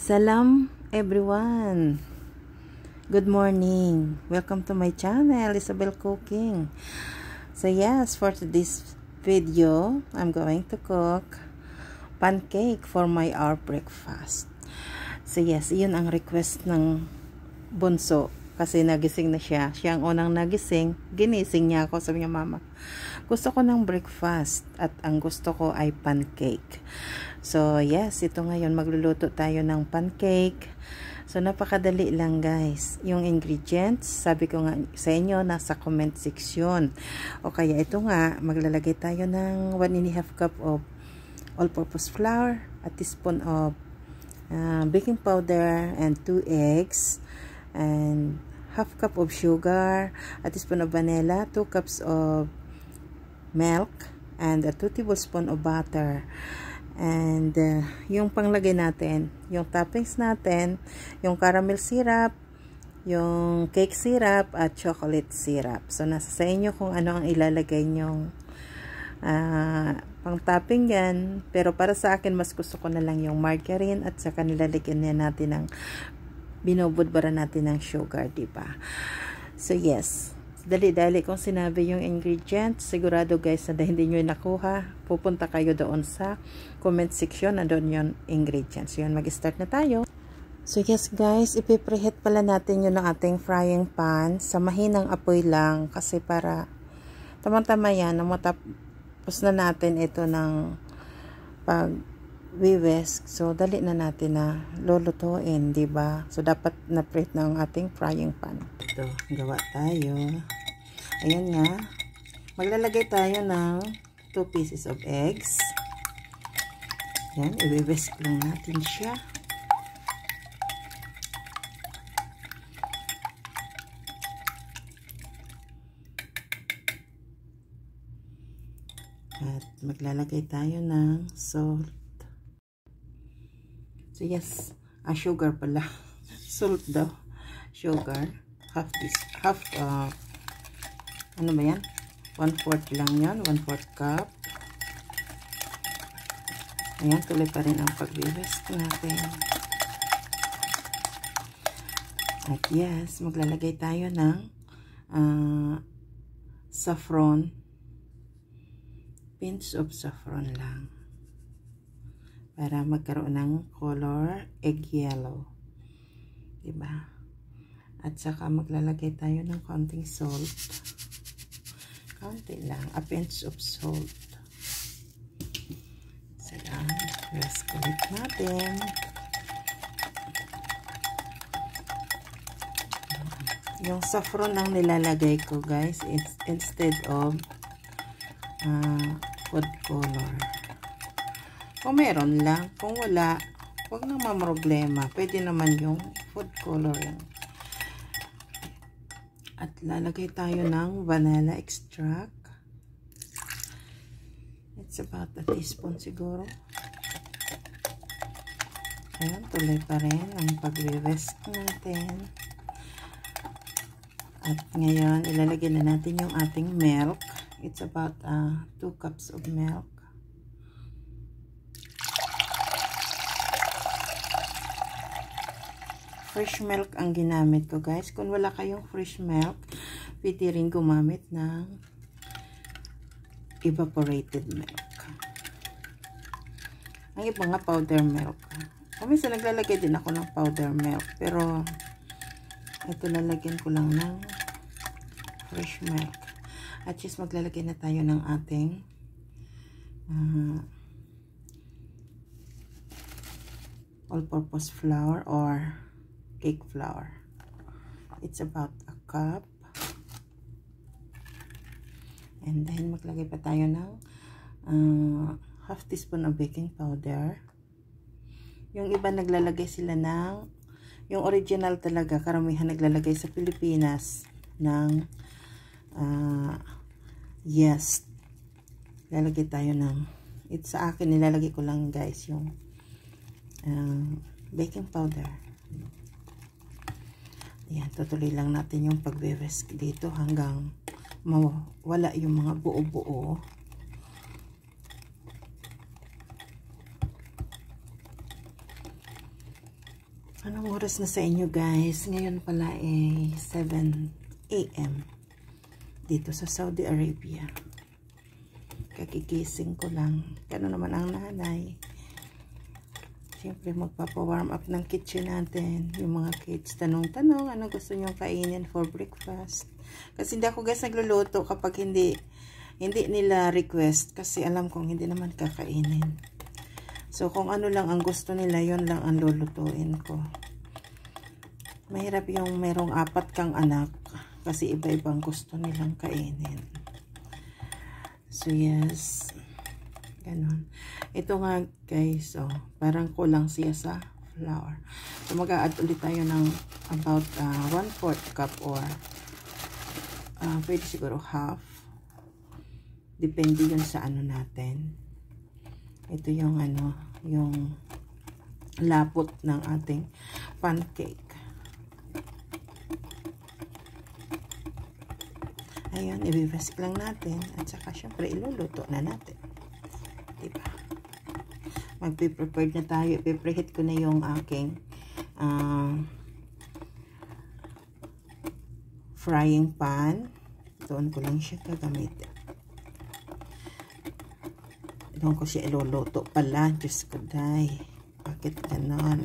Salam everyone. Good morning. Welcome to my channel, Isabel Cooking. So yes, for today's video, I'm going to cook pancake for our breakfast. So yes, iyon ang request ng bunso. Kasi nagising na siya. Siya ang unang nagising. Ginising niya ako. Sabi niya, mama, gusto ko ng breakfast. At ang gusto ko ay pancake. So, yes, ito ngayon. Magluluto tayo ng pancake. So, napakadali lang, guys. Yung ingredients, sabi ko nga sa inyo, nasa comment section. O kaya ito nga, maglalagay tayo ng 1½ cup of all-purpose flour, a teaspoon of baking powder, and 2 eggs, and ½ cup of sugar, a teaspoon of vanilla, 2 cups of milk, and 2 tablespoons of butter. And yung panglagay natin, yung toppings natin, yung caramel syrup, yung cake syrup, at chocolate syrup. So nasa sa inyo kung ano ang ilalagay nyong pang topping yan. Pero para sa akin, mas gusto ko na lang yung margarine, at saka nilalagyan niya natin ng binubudbara natin ng sugar, diba? So yes, dali-dali kung sinabi yung ingredients. Sigurado guys na hindi nyo nakuha, pupunta kayo doon sa comment section, na doon yung ingredients. Yun, mag-start na tayo. So yes guys, ipipreheat pala natin yun ng ating frying pan sa mahinang apoy lang, kasi para tamang-tama yan, matapos na natin ito ng pag-whisk. So dali na natin na lulutuin, diba? So dapat na-preheat ng ating frying pan. Ito, gawa tayo. Ayan nga, maglalagay tayo ng 2 pieces of eggs. Ayan, i-whisk lang natin siya. At maglalagay tayo ng salt. So yes, sugar pala. Salt daw. Sugar. Ano ba yan? 1/4 lang yan. 1/4 cup. Ayan, tuloy pa rin ang pag-whisk natin. At yes, maglalagay tayo ng saffron. Pinch of saffron lang. Para magkaroon ng color egg yellow. Diba? At saka maglalagay tayo ng konting salt. Konti lang. A pinch of salt. So yan. Whisk ulit natin. Yung saffron ang nilalagay ko guys. It's instead of food color. Kung meron lang. Kung wala, huwag nang mamroblema. Pwede naman yung food coloring. At lalagay tayo ng vanilla extract. It's about a teaspoon siguro. Ayan, tuloy pa rin ang pag-whisk natin. At ngayon, ilalagay na natin yung ating milk. It's about 2 cups of milk. Fresh milk ang ginamit ko guys. Kung wala kayong fresh milk, pwede rin gumamit ng evaporated milk. Ang iba nga powder milk. Minsan naglalagay din ako ng powder milk. Pero ito lalagyan ko lang ng fresh milk. At just maglalagay na tayo ng ating all-purpose flour or cake flour. It's about a cup. And then maglagay pa tayo ng ½ teaspoon of baking powder. Yung iba naglalagay sila ng, yung original talaga, karamihan naglalagay sa Pilipinas ng yes. Lalagay tayo ng, sa akin nilalagay ko lang guys yung baking powder. Ayan, tutuloy lang natin yung pag-whisk dito hanggang mawala yung mga buo-buo. Anong oras na sa inyo guys? Ngayon pala ay 7 AM dito sa Saudi Arabia. Kagigising ko lang. Gano'n naman ang nanay. Siyempre magpapa-warm up ng kitchen natin. Yung mga kids tanong-tanong ano gusto nyo kainin for breakfast. Kasi hindi ako guys nagluluto kapag hindi nila request. Kasi alam kong hindi naman kakainin. So, kung ano lang ang gusto nila, yun lang ang lulutuin ko. Mahirap yung merong 4 kang anak kasi iba-ibang gusto nilang kainin. So, yes. Ganon. Ito nga, guys, oh, parang kulang siya sa flour. So, mag-a-add ulit tayo ng about 1/4 cup or pwede siguro half. Depende yun sa ano natin. Ito yung ano, yung lapot ng ating pancake. Ayun, i-whisk lang natin at saka syempre iluluto na natin. Diba? Magpe-prepared na tayo. I-preheat ko na yung aking frying pan. Doon ko lang siya gagamitin. Doon ko siya iluluto pala. Diyos ko, day. Bakit ganon?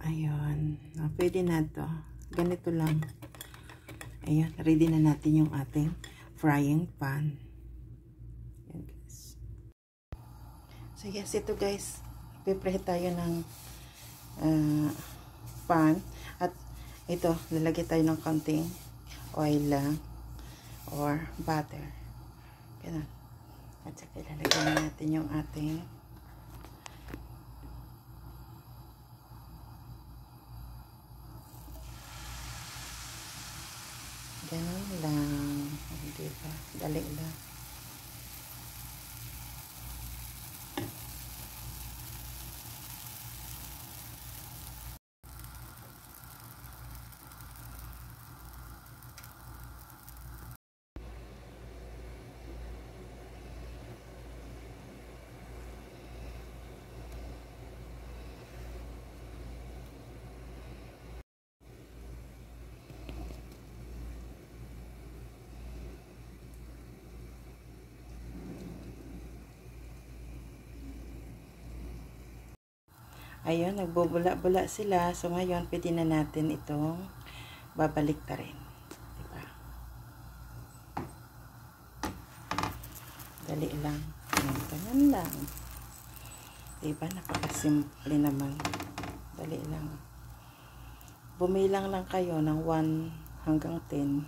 Ayun. Pwede na to. Ganito lang. Ayun. Ready na natin yung ating frying pan. Ayan, guys. So, yes. Ito, guys. Pipreheat tayo ng pan. At ito, lalagyan tayo ng konting oil lang. Or butter. Ganun. At saka ilalagay na natin yung ating ganun lang. Diba? Dali lang. Ayun, nagbubula-bula sila. So, ngayon, pwede na natin itong babalik ta rin. Diba? Dali lang. Ganyan lang. Diba? Napakasimple naman. Dali lang. Bumilang lang kayo ng 1 hanggang 10.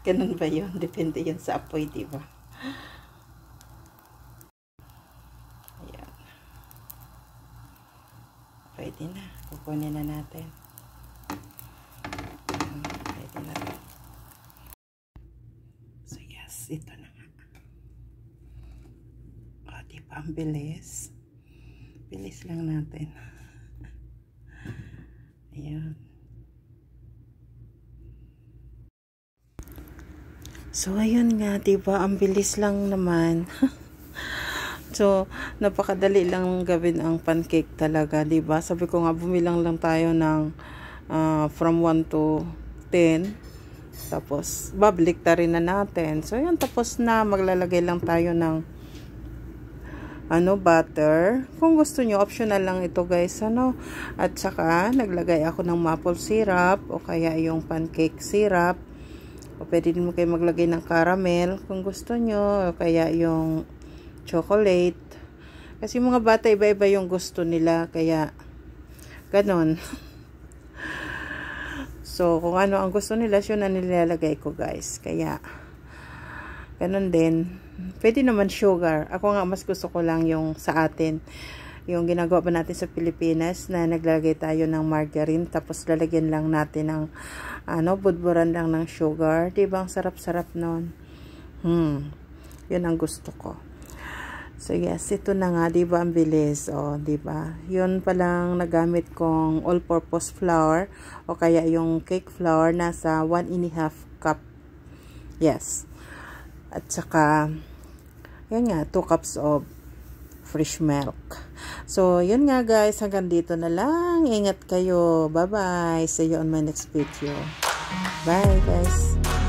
Ganun ba yun? Depende yun sa apoy, diba? Pwede na. Kukunin na natin. Pwede na rin. So, yes. Ito na nga. O, diba? Ang bilis. Bilis lang natin. Ayan. So, ayun nga. Diba? Ang bilis lang naman. So, napakadali lang gawin ang pancake talaga, diba? Sabi ko nga, bumilang lang tayo ng from 1 to 10. Tapos, babalik ta rin na natin. So, yan, tapos na. Maglalagay lang tayo ng butter. Kung gusto nyo, optional lang ito, guys. At saka, naglagay ako ng maple syrup o kaya yung pancake syrup. O pwede din mo kayo maglagay ng caramel kung gusto nyo. O kaya yung chocolate. Kasi mga bata iba-iba yung gusto nila. Kaya, ganon. So, kung ano ang gusto nila, yun ang nilalagay ko, guys. Kaya, ganon din. Pwede naman sugar. Ako nga, mas gusto ko lang yung sa atin. Yung ginagawa pa natin sa Pilipinas na naglagay tayo ng margarine. Tapos, lalagyan lang natin ng, budburan lang ng sugar. Diba? Ang sarap-sarap nun. Yun ang gusto ko. So, yes, ito na nga, diba, ang bilis, diba, yun palang nagamit kong all-purpose flour, o kaya yung cake flour, nasa 1½ cup, yes, at saka, yan nga, 2 cups of fresh milk. So, yun nga guys, hanggang dito na lang. Ingat kayo. Bye-bye. See you on my next video. Bye guys.